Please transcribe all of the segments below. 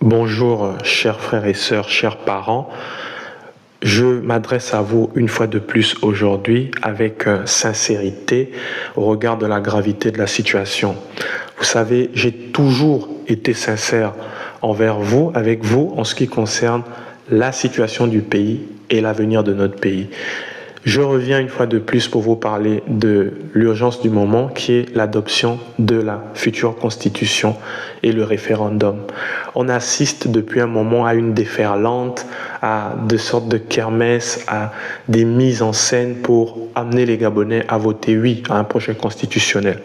Bonjour, chers frères et sœurs, chers parents. Je m'adresse à vous une fois de plus aujourd'hui avec sincérité au regard de la gravité de la situation. Vous savez, j'ai toujours été sincère envers vous, avec vous, en ce qui concerne la situation du pays et l'avenir de notre pays. Je reviens une fois de plus pour vous parler de l'urgence du moment qui est l'adoption de la future constitution et le référendum. On assiste depuis un moment à une déferlante, à de sortes de kermesses, à des mises en scène pour amener les Gabonais à voter oui à un projet constitutionnel.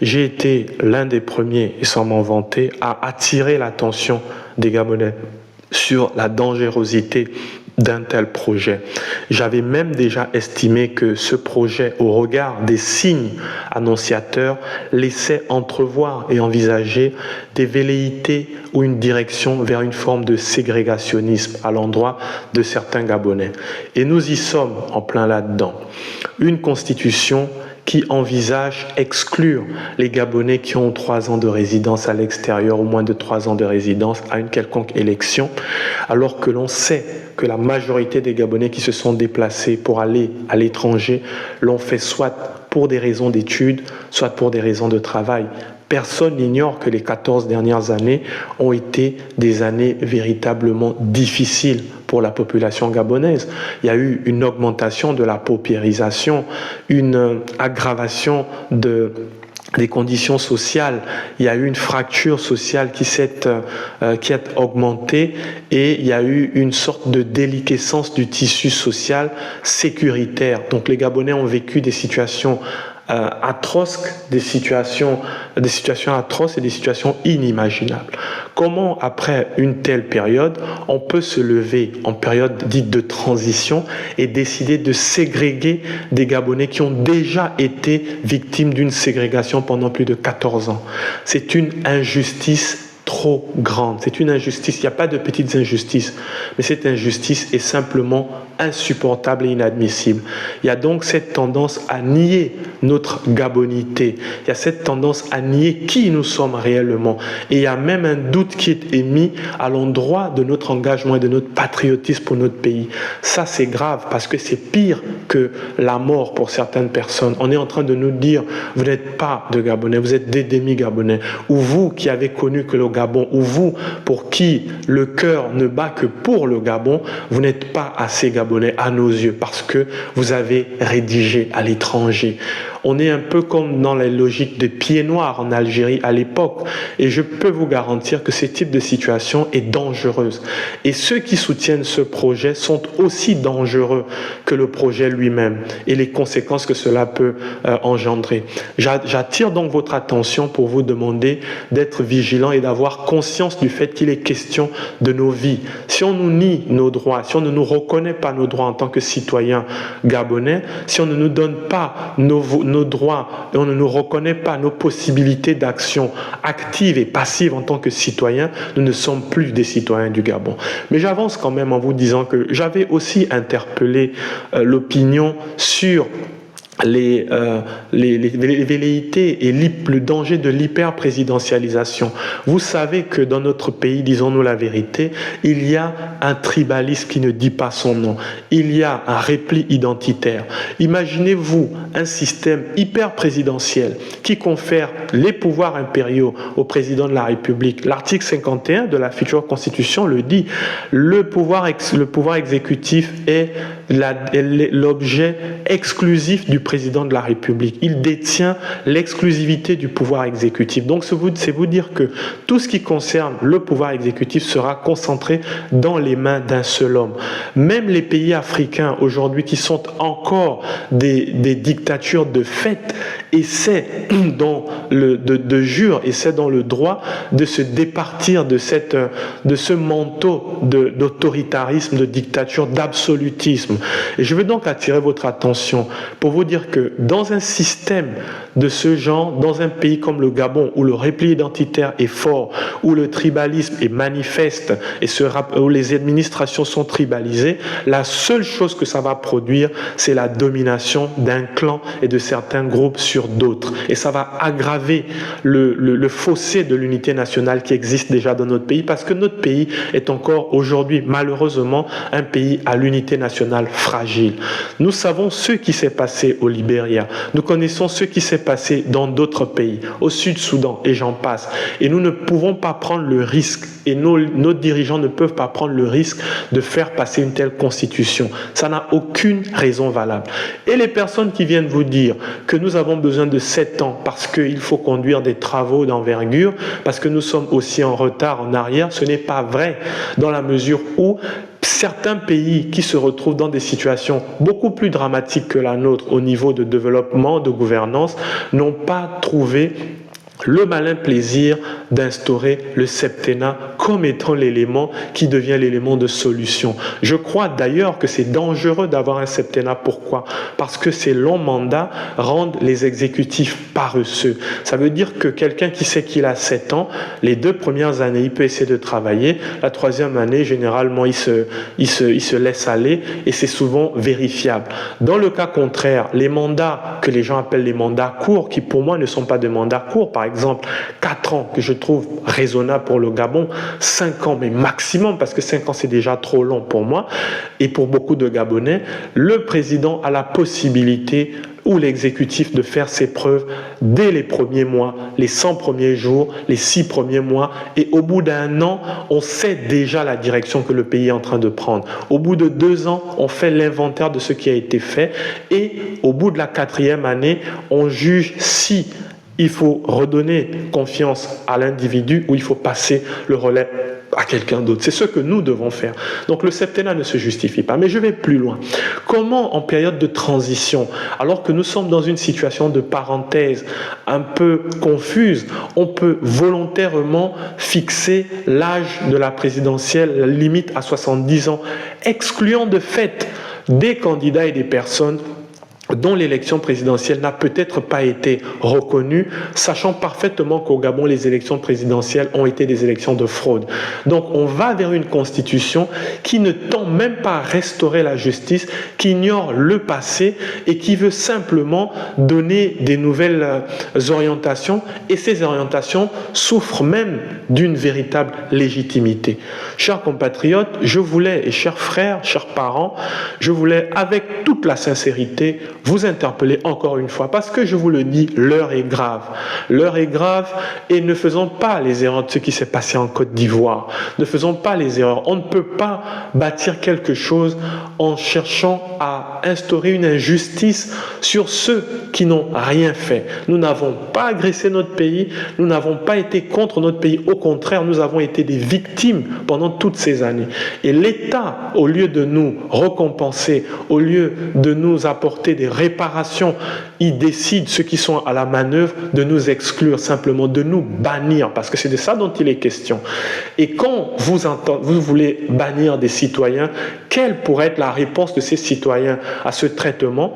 J'ai été l'un des premiers, et sans m'en vanter, à attirer l'attention des Gabonais sur la dangerosité d'un tel projet. J'avais même déjà estimé que ce projet, au regard des signes annonciateurs, laissait entrevoir et envisager des velléités ou une direction vers une forme de ségrégationnisme à l'endroit de certains Gabonais. Et nous y sommes en plein là-dedans. Une constitution qui envisage exclure les Gabonais qui ont 3 ans de résidence à l'extérieur ou moins de 3 ans de résidence à une quelconque élection, alors que l'on sait que la majorité des Gabonais qui se sont déplacés pour aller à l'étranger l'ont fait soit pour des raisons d'études, soit pour des raisons de travail. Personne n'ignore que les 14 dernières années ont été des années véritablement difficiles pour la population gabonaise. Il y a eu une augmentation de la paupérisation, une aggravation des conditions sociales. Il y a eu une fracture sociale qui a augmenté et il y a eu une sorte de déliquescence du tissu social sécuritaire. Donc les Gabonais ont vécu des situations atroces, des situations atroces et des situations inimaginables. Comment, après une telle période, on peut se lever en période dite de transition et décider de ségréguer des Gabonais qui ont déjà été victimes d'une ségrégation pendant plus de 14 ans? C'est une injustice trop grande. C'est une injustice. Il n'y a pas de petites injustices, mais cette injustice est simplement insupportable et inadmissible. Il y a donc cette tendance à nier notre gabonité. Il y a cette tendance à nier qui nous sommes réellement. Et il y a même un doute qui est émis à l'endroit de notre engagement et de notre patriotisme pour notre pays. Ça, c'est grave parce que c'est pire que la mort pour certaines personnes. On est en train de nous dire, vous n'êtes pas de Gabonais, vous êtes des demi-Gabonais. Ou vous qui avez connu que le Gabon, ou vous pour qui le cœur ne bat que pour le Gabon, vous n'êtes pas assez Gabonais à nos yeux parce que vous avez rédigé à l'étranger. On est un peu comme dans la logique des pieds noirs en Algérie à l'époque. Et je peux vous garantir que ce type de situation est dangereuse. Et ceux qui soutiennent ce projet sont aussi dangereux que le projet lui-même et les conséquences que cela peut engendrer. J'attire donc votre attention pour vous demander d'être vigilant et d'avoir conscience du fait qu'il est question de nos vies. Si on nous nie nos droits, si on ne nous reconnaît pas nos droits en tant que citoyens gabonais, si on ne nous donne pas nos droits et on ne nous reconnaît pas nos possibilités d'action active et passive en tant que citoyens, nous ne sommes plus des citoyens du Gabon. Mais j'avance quand même en vous disant que j'avais aussi interpellé l'opinion sur les velléités et le danger de l'hyper-présidentialisation. Vous savez que dans notre pays, disons-nous la vérité, il y a un tribalisme qui ne dit pas son nom. Il y a un repli identitaire. Imaginez-vous un système hyper-présidentiel qui confère les pouvoirs impériaux au président de la République. L'article 51 de la future constitution le dit. Le pouvoir exécutif est l'objet exclusif du président de la République. Il détient l'exclusivité du pouvoir exécutif. Donc, c'est vous dire que tout ce qui concerne le pouvoir exécutif sera concentré dans les mains d'un seul homme. Même les pays africains aujourd'hui qui sont encore des dictatures de fait essaient de jure, essaient dans le droit de se départir de ce manteau d'autoritarisme, de dictature, d'absolutisme. Et je veux donc attirer votre attention pour vous dire que dans un système de ce genre, dans un pays comme le Gabon, où le repli identitaire est fort, où le tribalisme est manifeste et où les administrations sont tribalisées, la seule chose que ça va produire, c'est la domination d'un clan et de certains groupes sur d'autres. Et ça va aggraver le fossé de l'unité nationale qui existe déjà dans notre pays, parce que notre pays est encore aujourd'hui, malheureusement, un pays à l'unité nationale fragile. Nous savons ce qui s'est passé au Libéria. Nous connaissons ce qui s'est passé dans d'autres pays, au Sud-Soudan, et j'en passe. Et nous ne pouvons pas prendre le risque, et nos dirigeants ne peuvent pas prendre le risque de faire passer une telle constitution. Ça n'a aucune raison valable. Et les personnes qui viennent vous dire que nous avons besoin de 7 ans parce qu'il faut conduire des travaux d'envergure, parce que nous sommes aussi en retard, en arrière, ce n'est pas vrai, dans la mesure où certains pays qui se retrouvent dans des situations beaucoup plus dramatiques que la nôtre au niveau de développement, de gouvernance, n'ont pas trouvé le malin plaisir d'instaurer le septennat comme étant l'élément qui devient l'élément de solution. Je crois d'ailleurs que c'est dangereux d'avoir un septennat. Pourquoi? Parce que ces longs mandats rendent les exécutifs paresseux. Ça veut dire que quelqu'un qui sait qu'il a 7 ans, les 2 premières années, il peut essayer de travailler. La 3e année, généralement, il se laisse aller et c'est souvent vérifiable. Dans le cas contraire, les mandats que les gens appellent les mandats courts, qui pour moi ne sont pas des mandats courts, par exemple 4 ans que je trouve raisonnable pour le Gabon, 5 ans mais maximum, parce que 5 ans c'est déjà trop long pour moi et pour beaucoup de Gabonais, le président a la possibilité ou l'exécutif de faire ses preuves dès les premiers mois, les 100 premiers jours, les 6 premiers mois, et au bout d'1 an, on sait déjà la direction que le pays est en train de prendre. Au bout de 2 ans, on fait l'inventaire de ce qui a été fait, et au bout de la 4e année, on juge si il faut redonner confiance à l'individu ou il faut passer le relais à quelqu'un d'autre. C'est ce que nous devons faire. Donc le septennat ne se justifie pas. Mais je vais plus loin. Comment, en période de transition, alors que nous sommes dans une situation de parenthèse un peu confuse, on peut volontairement fixer l'âge de la présidentielle, la limite à 70 ans, excluant de fait des candidats et des personnes dont l'élection présidentielle n'a peut-être pas été reconnue, sachant parfaitement qu'au Gabon, les élections présidentielles ont été des élections de fraude. Donc on va vers une constitution qui ne tend même pas à restaurer la justice, qui ignore le passé et qui veut simplement donner des nouvelles orientations, et ces orientations souffrent même d'une véritable légitimité. Chers compatriotes, je voulais, et chers frères, chers parents, je voulais avec toute la sincérité vous interpeller encore une fois, parce que je vous le dis, l'heure est grave. L'heure est grave et ne faisons pas les erreurs de ce qui s'est passé en Côte d'Ivoire. Ne faisons pas les erreurs. On ne peut pas bâtir quelque chose en cherchant à instaurer une injustice sur ceux qui n'ont rien fait. Nous n'avons pas agressé notre pays, nous n'avons pas été contre notre pays. Au contraire, nous avons été des victimes pendant toutes ces années. Et l'État, au lieu de nous récompenser, au lieu de nous apporter des réparations, ils décident, ceux qui sont à la manœuvre, de nous exclure simplement, de nous bannir, parce que c'est de ça dont il est question. Et quand vous voulez bannir des citoyens, quelle pourrait être la réponse de ces citoyens à ce traitement ?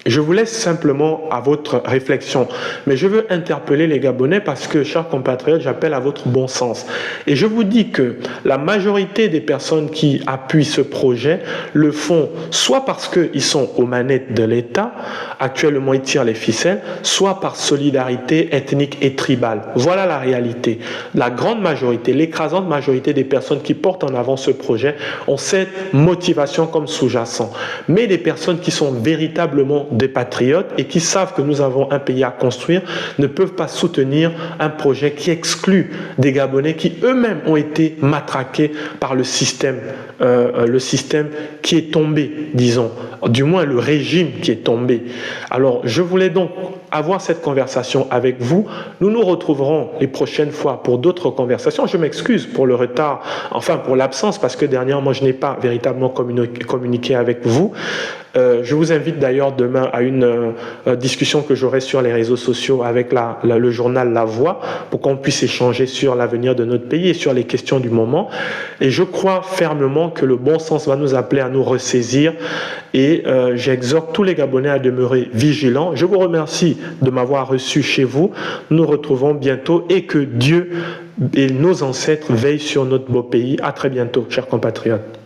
Je vous laisse simplement à votre réflexion, mais je veux interpeller les Gabonais parce que, chers compatriotes, j'appelle à votre bon sens. Et je vous dis que la majorité des personnes qui appuient ce projet le font soit parce qu'ils sont aux manettes de l'État, actuellement ils tirent les ficelles, soit par solidarité ethnique et tribale. Voilà la réalité. La grande majorité, l'écrasante majorité des personnes qui portent en avant ce projet ont cette motivation comme sous-jacent. Mais des personnes qui sont véritablement des patriotes et qui savent que nous avons un pays à construire ne peuvent pas soutenir un projet qui exclut des Gabonais qui eux-mêmes ont été matraqués par le système qui est tombé, disons, du moins le régime qui est tombé. Alors je voulais donc avoir cette conversation avec vous. Nous nous retrouverons les prochaines fois pour d'autres conversations. Je m'excuse pour le retard, enfin pour l'absence, parce que dernièrement je n'ai pas véritablement communiqué avec vous. Je vous invite d'ailleurs demain à une discussion que j'aurai sur les réseaux sociaux avec le journal La Voix pour qu'on puisse échanger sur l'avenir de notre pays et sur les questions du moment. Et je crois fermement que le bon sens va nous appeler à nous ressaisir et j'exhorte tous les Gabonais à demeurer vigilants. Je vous remercie de m'avoir reçu chez vous. Nous nous retrouvons bientôt et que Dieu et nos ancêtres veillent sur notre beau pays. À très bientôt, chers compatriotes.